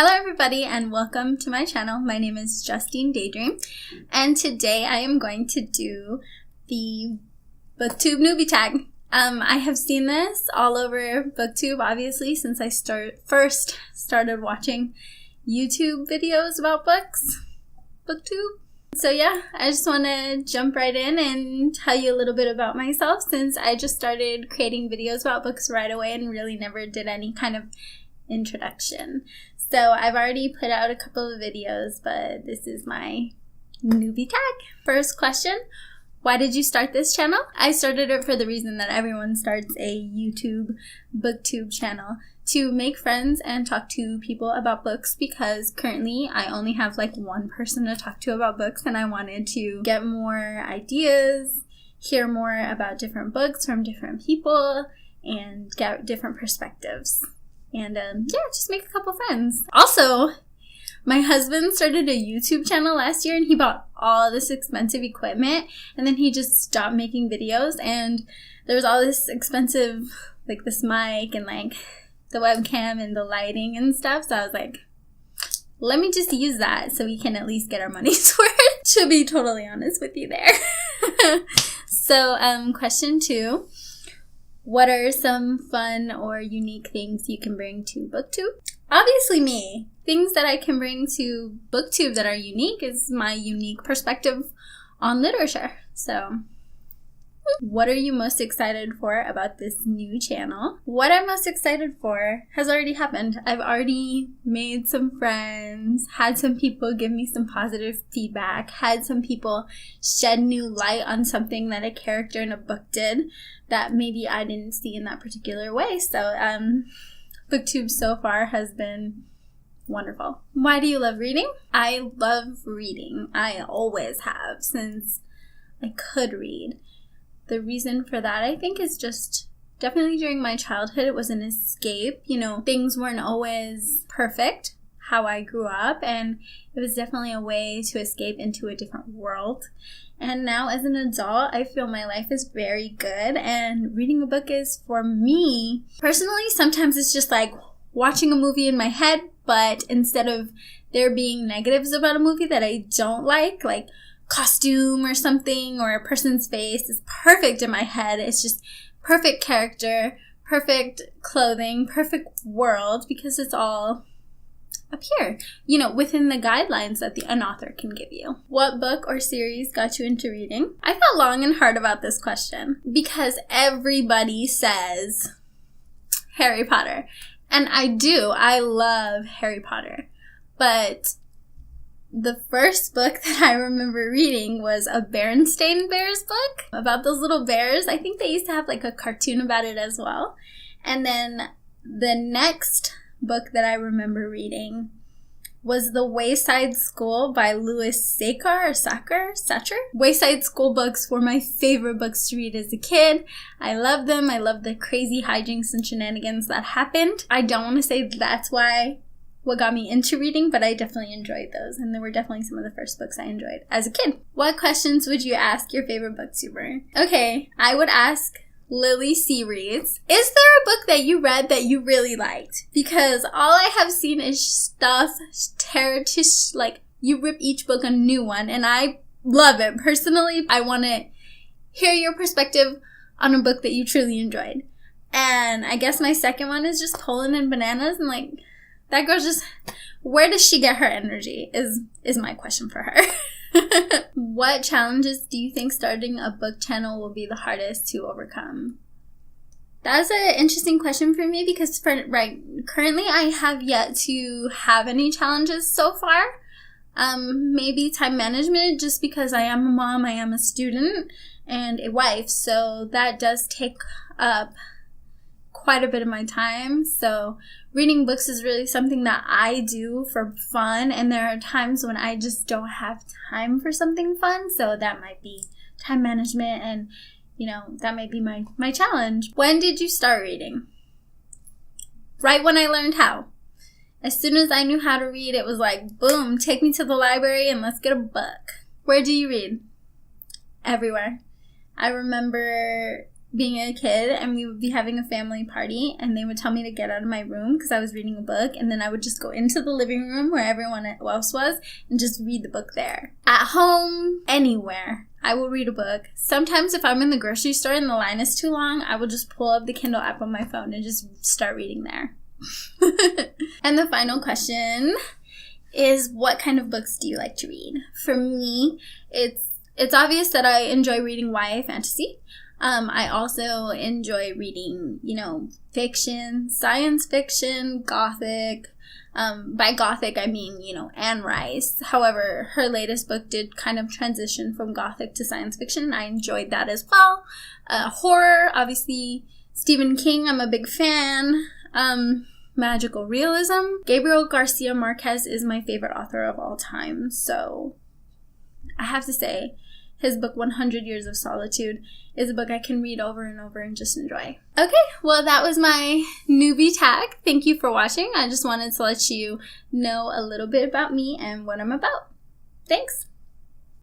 Hello everybody and welcome to my channel. My name is Justine Daydream and today I am going to do the BookTube Newbie Tag. I have seen this all over BookTube obviously since I first started watching YouTube videos about books. BookTube. So yeah, I just want to jump right in and tell you a little bit about myself since I just started creating videos about books right away and really never did any kind of introduction. So I've already put out a couple of videos, but this is my newbie tag. First question, why did you start this channel? I started it for the reason that everyone starts a YouTube BookTube channel, to make friends and talk to people about books, because currently I only have like one person to talk to about books and I wanted to get more ideas, hear more about different books from different people, and get different perspectives. And yeah, just make a couple friends. Also, my husband started a YouTube channel last year and he bought all this expensive equipment and then he just stopped making videos, and there was all this expensive, like this mic and like the webcam and the lighting and stuff. So I was like, let me just use that so we can at least get our money's worth, to be totally honest with you there. So question 2. What are some fun or unique things you can bring to BookTube? Obviously me. Things that I can bring to BookTube that are unique is my unique perspective on literature. So, what are you most excited for about this new channel? What I'm most excited for has already happened. I've already made some friends, had some people give me some positive feedback, had some people shed new light on something that a character in a book did that maybe I didn't see in that particular way. So, BookTube so far has been wonderful. Why do you love reading? I love reading. I always have since I could read. The reason for that, I think, is just definitely during my childhood, it was an escape. You know, things weren't always perfect how I grew up, and it was definitely a way to escape into a different world. And now as an adult, I feel my life is very good, and reading a book is, for me, personally, sometimes it's just like watching a movie in my head, but instead of there being negatives about a movie that I don't like costume or something, or a person's face is perfect in my head. It's just perfect character, perfect clothing, perfect world, because it's all up here, you know, within the guidelines that an author can give you. What book or series got you into reading? I thought long and hard about this question because everybody says Harry Potter. And I do. I love Harry Potter. But the first book that I remember reading was a Berenstain Bears book about those little bears. I think they used to have like a cartoon about it as well. And then the next book that I remember reading was The Wayside School by Louis Sachar. Wayside School books were my favorite books to read as a kid. I loved them. I loved the crazy hijinks and shenanigans that happened. I don't want to say that's what got me into reading, but I definitely enjoyed those, and they were definitely some of the first books I enjoyed as a kid. What questions would you ask your favorite booktuber? Okay, I would ask Lily C. Reads, is there a book that you read that you really liked? Because all I have seen is stuff, like you rip each book a new one, and I love it. Personally, I want to hear your perspective on a book that you truly enjoyed. And I guess my second one is just Poland and Bananas, and like, that girl just, where does she get her energy is my question for her. What challenges do you think starting a book channel will be the hardest to overcome? That's an interesting question for me because currently I have yet to have any challenges so far. Maybe time management, just because I am a mom, I am a student, and a wife, so that does take up quite a bit of my time. So reading books is really something that I do for fun, and there are times when I just don't have time for something fun, so that might be time management, and you know, that might be my challenge. When did you start reading? Right when I learned how. As soon as I knew how to read, it was like, boom, take me to the library and let's get a book. Where do you read? Everywhere. I remember being a kid, and we would be having a family party, and they would tell me to get out of my room because I was reading a book, and then I would just go into the living room where everyone else was and just read the book there. At home, anywhere, I will read a book. Sometimes if I'm in the grocery store and the line is too long, I will just pull up the Kindle app on my phone and just start reading there. And the final question is, what kind of books do you like to read? For me, it's obvious that I enjoy reading YA fantasy. I also enjoy reading, fiction, science fiction, gothic. By gothic, I mean, Anne Rice. However, her latest book did kind of transition from gothic to science fiction. I enjoyed that as well. Horror, obviously, Stephen King, I'm a big fan. Magical realism. Gabriel Garcia Marquez is my favorite author of all time. So I have to say, his book 100 Years of Solitude is a book I can read over and over and just enjoy. Okay, well, that was my newbie tag. Thank you for watching. I just wanted to let you know a little bit about me and what I'm about. Thanks.